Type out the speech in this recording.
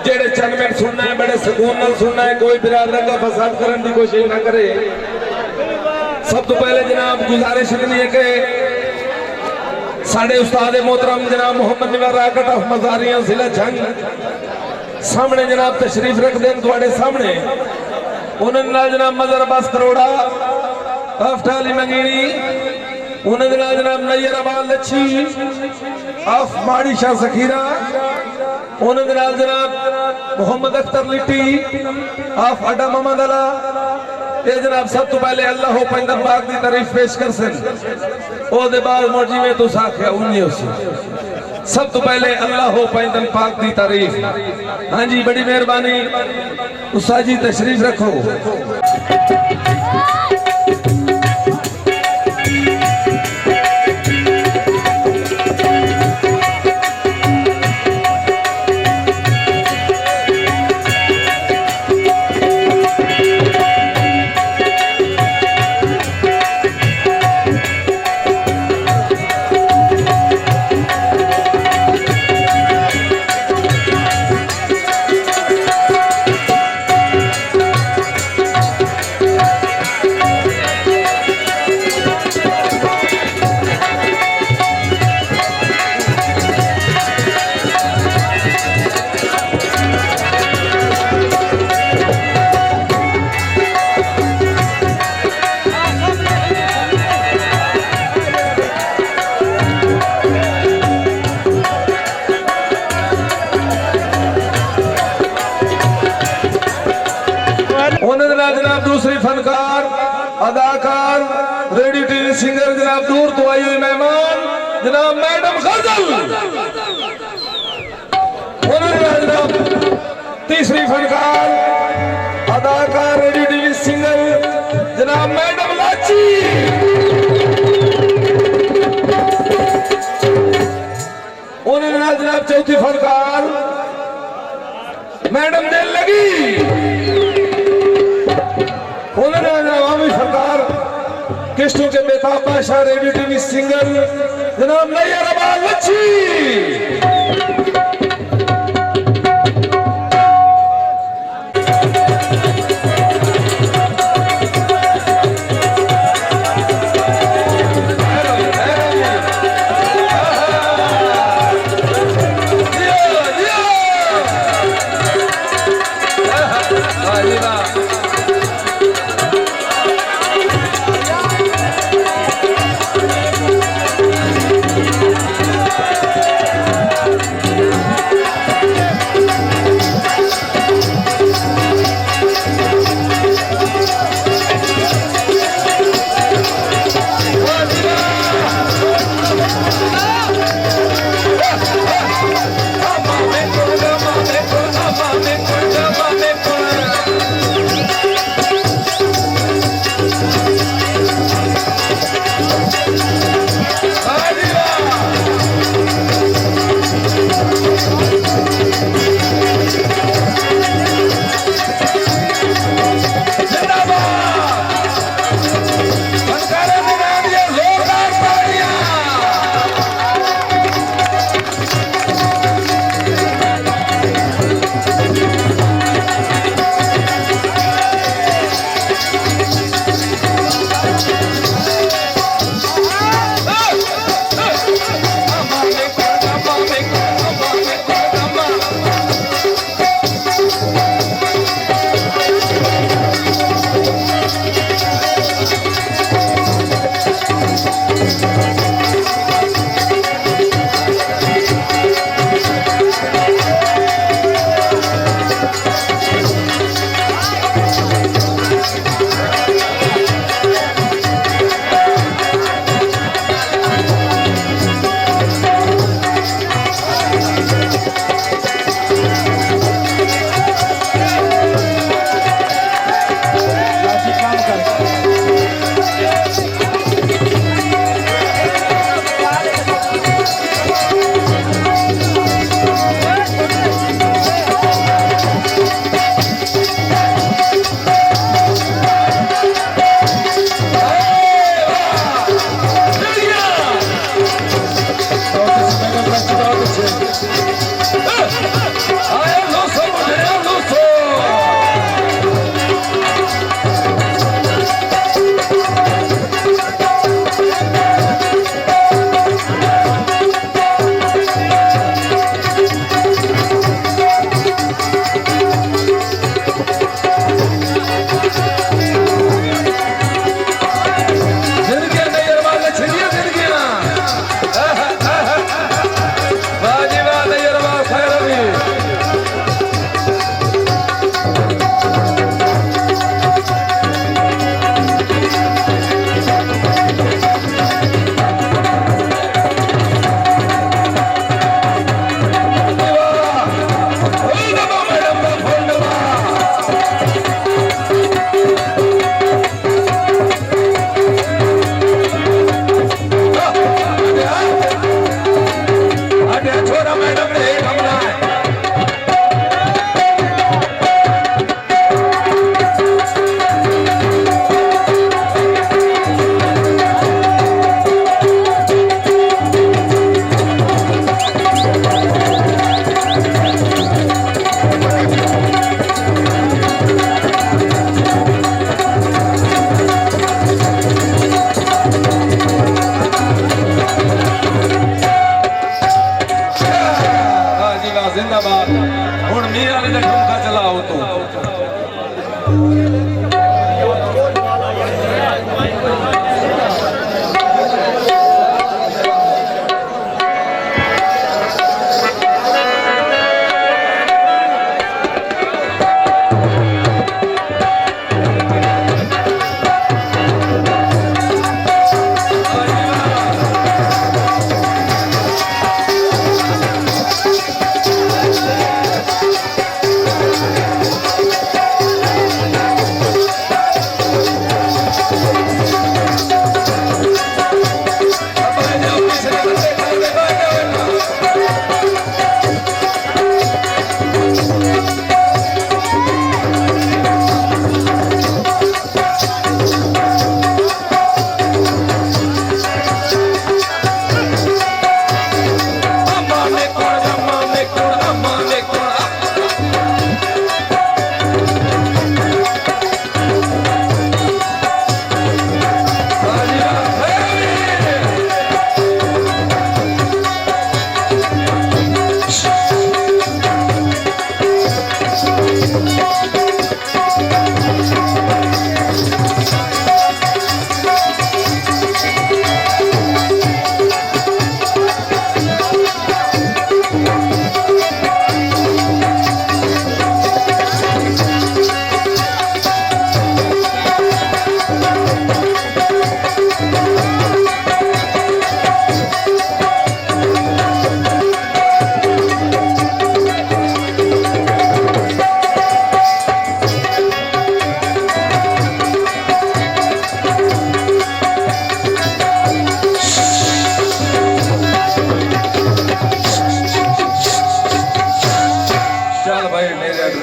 जेड़े चन में सुनना है बड़े सुकून नाल सुनना है, कोई बिरादर का फसाद करने की कोशिश ना करे। सब तो पहले जनाब गुजारिश करनी है कि साढ़े उस्ताद मोहतरम जनाब मोहम्मद निवर राकट ऑफ मजारियां जिला जंग सामने जनाब तशरीफ रख दें थोड़े सामने। उन्होंने नाल जनाब मजर अब्बास करोड़ा अफ्ताली मंगीनी, उन्होंने नाल जनाब नैयर अबाल लच्छी ऑफ माड़ी शाह सखीरा, उन्होंने नाल जनाब मोहम्मद अख्तर लिट्टी ऑफ अड्डा मोहम्मद अला। ये जनाब सब तो पहले अल्लाह हो पैगंबर पाक की तारीफ पेश कर सन ओदे बाद मौजी में तो साख्या उन्नी उसी सब तो पहले अल्लाह हो पैगंबर पाक की तारीफ। हाँ जी बड़ी मेहरबानी उस्ताद जी तशरीफ रखो। जनाब दूसरी फनकार अदाकार रेडियो टीवी सिंगर जनाब दूर तो आई हुई मेहमान जनाब मैडम गजल। जनाब तीसरी फनकार अदाकार रेडियो टीवी सिंगर जनाब मैडम लाची। उन्होंने जनाब चौथी फनकार मैडम दिल लगी। उन्होंने अवामी सरकार किश्तों के बेताब बादशाह रेडियो टीवी सिंगर जनाब नैयर अबाल लच्छी। हुण मीर वाले दा ठुमका चलाओ तू